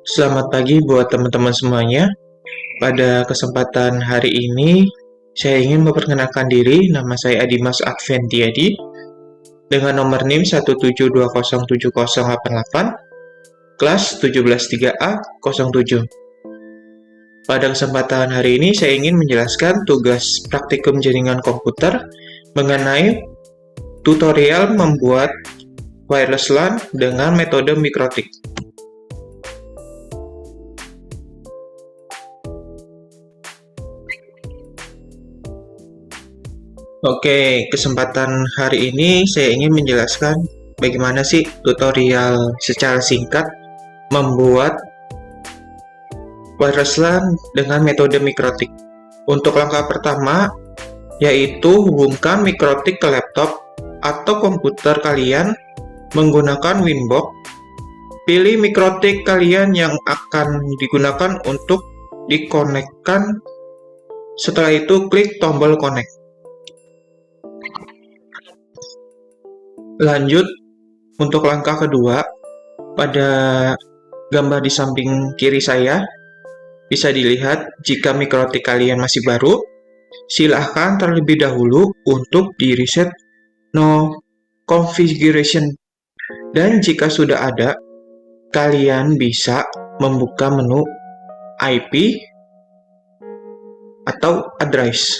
Selamat pagi buat teman-teman semuanya. Pada kesempatan hari ini, saya ingin memperkenalkan diri. Nama saya Adimas Adventiadi dengan nomor NIM 172078088, kelas 173A07. Pada kesempatan hari ini, saya ingin menjelaskan tugas praktikum jaringan komputer mengenai tutorial membuat wireless LAN dengan metode mikrotik. Oke, kesempatan hari ini saya ingin menjelaskan bagaimana sih tutorial secara singkat membuat wireless LAN dengan metode mikrotik. Untuk langkah pertama, yaitu hubungkan mikrotik ke laptop atau komputer kalian menggunakan Winbox. Pilih mikrotik kalian yang akan digunakan untuk dikonekkan. Setelah itu, klik tombol connect. Lanjut, untuk langkah kedua, pada gambar di samping kiri saya, bisa dilihat jika mikrotik kalian masih baru, silahkan terlebih dahulu untuk di-reset no configuration. Dan jika sudah ada, kalian bisa membuka menu IP atau address.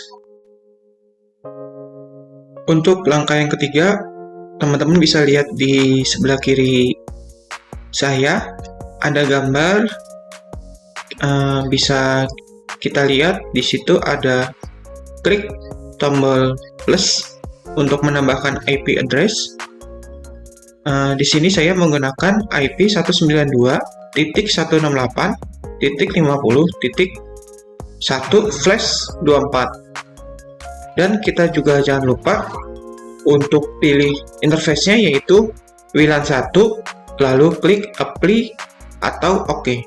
Untuk langkah yang ketiga, teman-teman bisa lihat di sebelah kiri saya ada gambar, bisa kita lihat di situ ada klik tombol plus untuk menambahkan IP address. Di sini saya menggunakan IP 192.168.1/24 dan kita juga jangan lupa untuk pilih interface-nya yaitu WLAN 1, lalu klik Apply atau OK.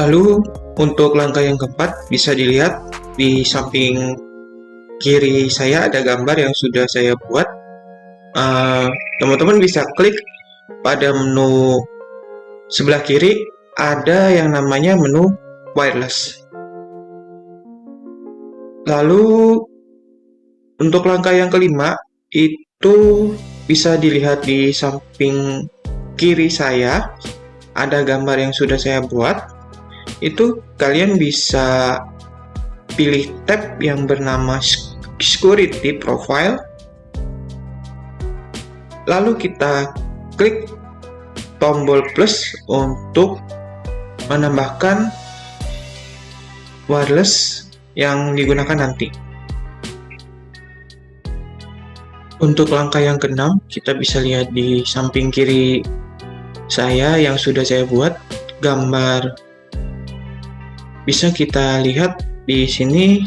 Lalu untuk langkah yang keempat bisa dilihat di samping kiri saya ada gambar yang sudah saya buat. Teman-teman bisa klik pada menu sebelah kiri ada yang namanya menu wireless. Lalu untuk langkah yang kelima, itu bisa dilihat di samping kiri saya, ada gambar yang sudah saya buat. Itu kalian bisa pilih tab yang bernama Security Profile. Lalu kita klik tombol plus untuk menambahkan wireless yang digunakan nanti. Untuk langkah yang keenam, kita bisa lihat di samping kiri saya yang sudah saya buat gambar. Bisa kita lihat di sini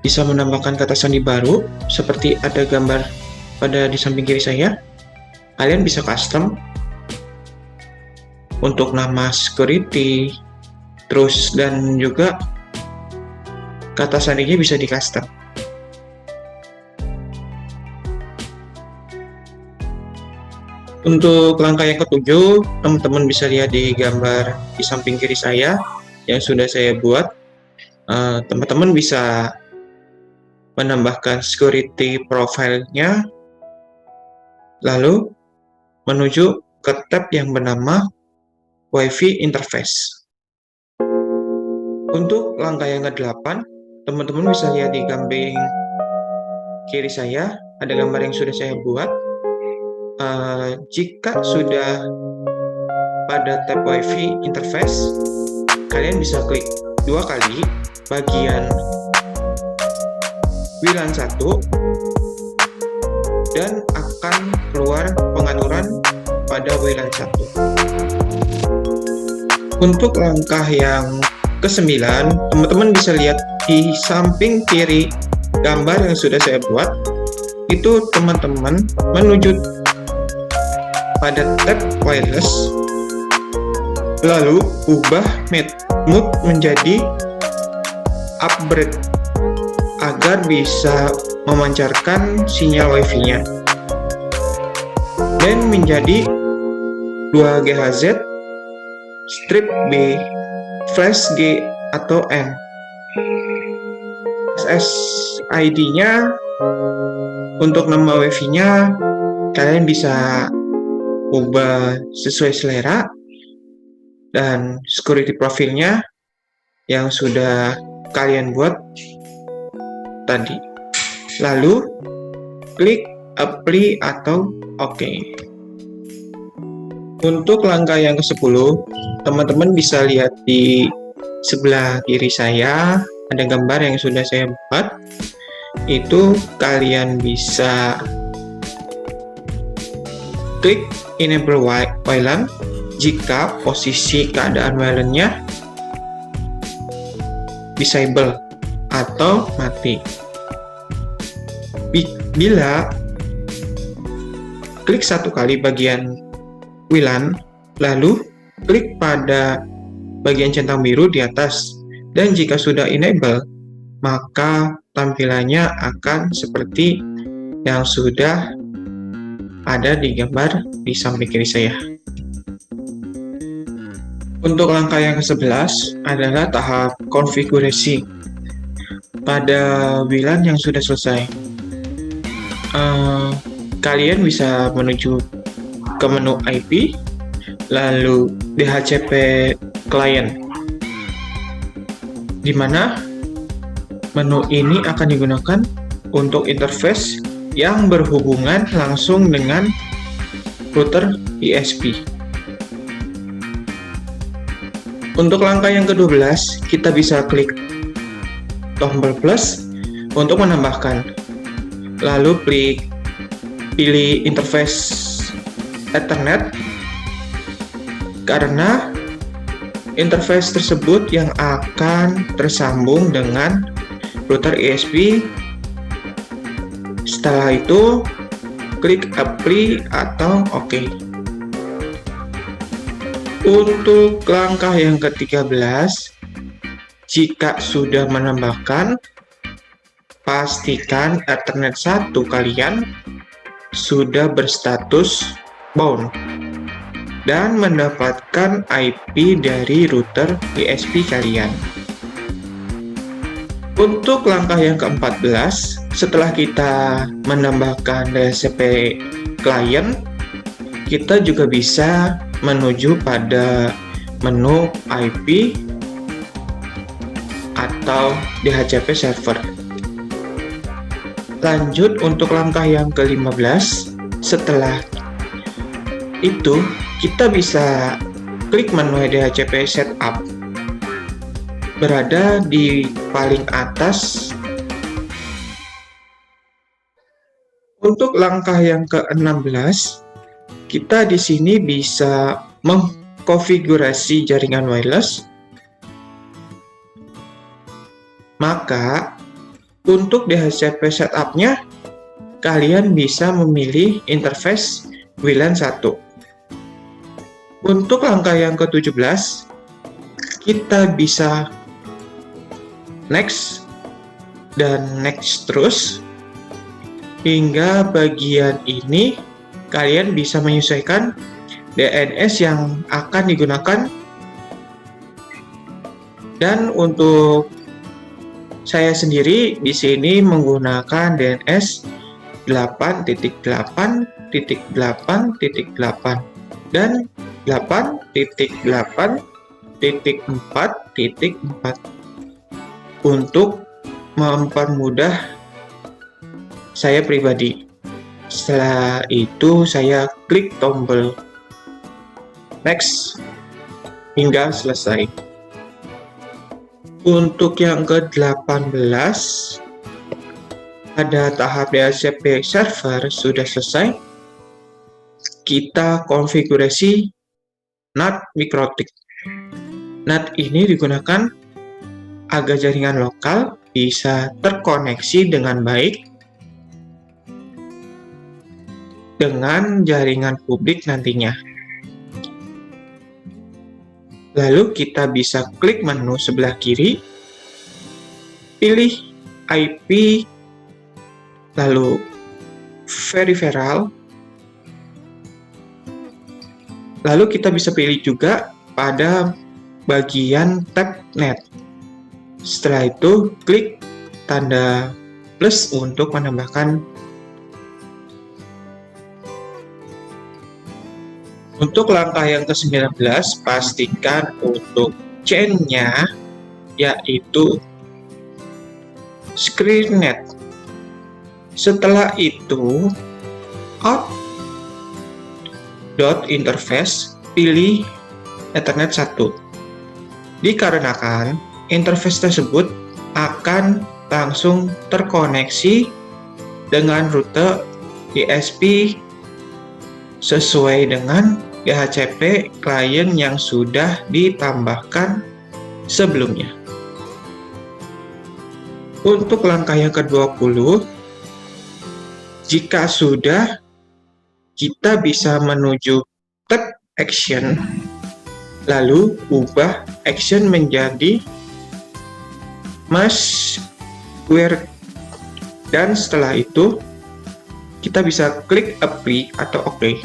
bisa menambahkan kata sandi baru seperti ada gambar pada di samping kiri saya. Kalian bisa custom untuk nama security, terus dan juga kata sandinya bisa di custom. Untuk langkah yang ketujuh, teman-teman bisa lihat di gambar di samping kiri saya yang sudah saya buat. Teman-teman bisa menambahkan security profile-nya, lalu menuju ke tab yang bernama Wi-Fi interface. Untuk langkah yang ke-8, teman-teman bisa lihat di gambar kiri saya ada gambar yang sudah saya buat. Jika sudah pada tab Wi-Fi interface, kalian bisa klik 2 kali bagian WLAN 1 dan akan keluar pengaturan pada WLAN 1. Untuk langkah yang ke-9, teman-teman bisa lihat di samping kiri gambar yang sudah saya buat. Itu teman-teman menuju pada tab wireless, lalu ubah mode menjadi upgrade agar bisa memancarkan sinyal Wi-Fi-nya. dan menjadi 2 GHz, strip B, flash G atau N. SSID-nya untuk nama WiFi-nya kalian bisa ubah sesuai selera, dan security profilnya yang sudah kalian buat tadi. Lalu klik apply atau OK. Untuk langkah yang ke-10, teman-teman bisa lihat di sebelah kiri saya ada gambar yang sudah saya buat. Itu kalian bisa klik enable WLAN jika posisi keadaan WLAN-nya disable atau mati. Bila klik satu kali bagian WLAN, lalu klik pada bagian centang biru di atas, dan jika sudah enable, maka tampilannya akan seperti yang sudah ada di gambar di samping kiri saya. Untuk langkah yang ke-11 adalah tahap konfigurasi pada WLAN yang sudah selesai. Kalian bisa menuju ke menu IP, lalu DHCP client, di mana menu ini akan digunakan untuk interface yang berhubungan langsung dengan router ISP. Untuk langkah yang ke-12, kita bisa klik tombol plus untuk menambahkan, lalu pilih interface Ethernet, karena interface tersebut yang akan tersambung dengan router ISP. Setelah itu, klik apply atau OK. Untuk langkah yang ke-13, jika sudah menambahkan, pastikan Ethernet 1 kalian sudah berstatus bound dan mendapatkan IP dari router ISP kalian. Untuk langkah yang ke-14, setelah kita menambahkan DHCP client, kita juga bisa menuju pada menu IP atau DHCP server. Lanjut untuk langkah yang ke-15, setelah itu kita bisa klik menu DHCP setup, berada di paling atas. Untuk langkah yang ke-16, kita di sini bisa mengkonfigurasi jaringan wireless. Maka untuk DHCP setup-nya, kalian bisa memilih interface WLAN 1. Untuk langkah yang ke-17, kita bisa next dan next terus, hingga bagian ini kalian bisa menyesuaikan DNS yang akan digunakan. Dan untuk saya sendiri di sini menggunakan DNS 8.8.8.8 dan 8.8.4.4 untuk mempermudah saya pribadi. Setelah itu saya klik tombol next hingga selesai. Untuk yang ke-18, pada tahap DHCP server sudah selesai. Kita konfigurasi NAT MikroTik. NAT ini digunakan agar jaringan lokal bisa terkoneksi dengan baik dengan jaringan publik nantinya. Lalu kita bisa klik menu sebelah kiri, pilih IP, lalu peripheral, Lalu kita bisa pilih juga pada bagian tab Net. Setelah itu, klik tanda plus untuk menambahkan. Untuk langkah yang ke-19, pastikan untuk chain-nya yaitu ScreenNet. Setelah itu, out.interface, pilih Ethernet 1. Dikarenakan interface tersebut akan langsung terkoneksi dengan rute ISP sesuai dengan DHCP klien yang sudah ditambahkan sebelumnya. Untuk langkah yang ke-20, jika sudah, kita bisa menuju tab action, lalu ubah action menjadi Must Query, dan setelah itu kita bisa klik apply atau OK.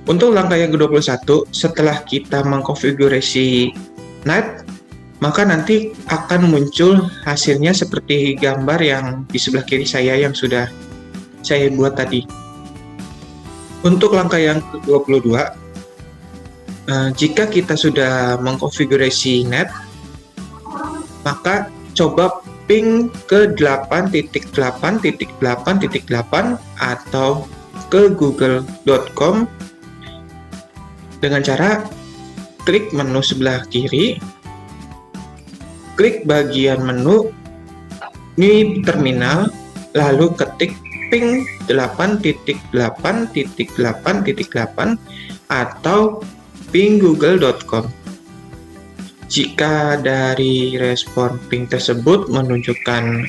Untuk langkah yang ke-21, setelah kita mengkonfigurasi NAT, maka nanti akan muncul hasilnya seperti gambar yang di sebelah kiri saya yang sudah saya buat tadi. Untuk langkah yang ke-22, jika kita sudah mengkonfigurasi NAT, maka coba ping ke 8.8.8.8 atau ke google.com dengan cara klik menu sebelah kiri, klik bagian menu ini terminal, lalu ketik ping 8.8.8.8 atau ping google.com. Jika dari respon ping tersebut menunjukkan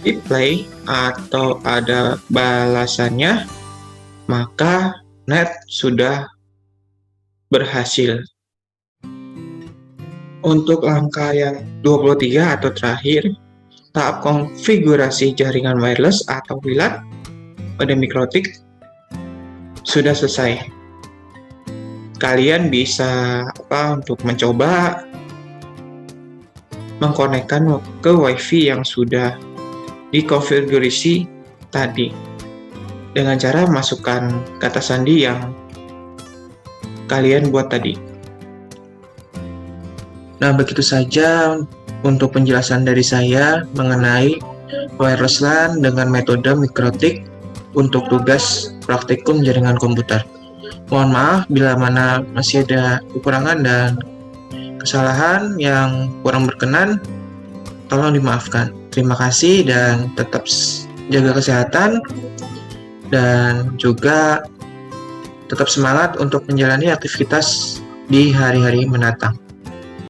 reply atau ada balasannya, maka NAT sudah berhasil. Untuk langkah yang 23 atau terakhir, tahap konfigurasi jaringan wireless atau WLAN pada MikroTik sudah selesai. Kalian bisa untuk mencoba mengkonekkan ke WiFi yang sudah dikonfigurasi tadi dengan cara masukkan kata sandi yang kalian buat tadi. Nah, begitu saja untuk penjelasan dari saya mengenai wireless LAN dengan metode MikroTik untuk tugas praktikum jaringan komputer. Mohon maaf bila mana masih ada kekurangan dan kesalahan yang kurang berkenan, tolong dimaafkan. Terima kasih dan tetap jaga kesehatan dan juga tetap semangat untuk menjalani aktivitas di hari-hari mendatang.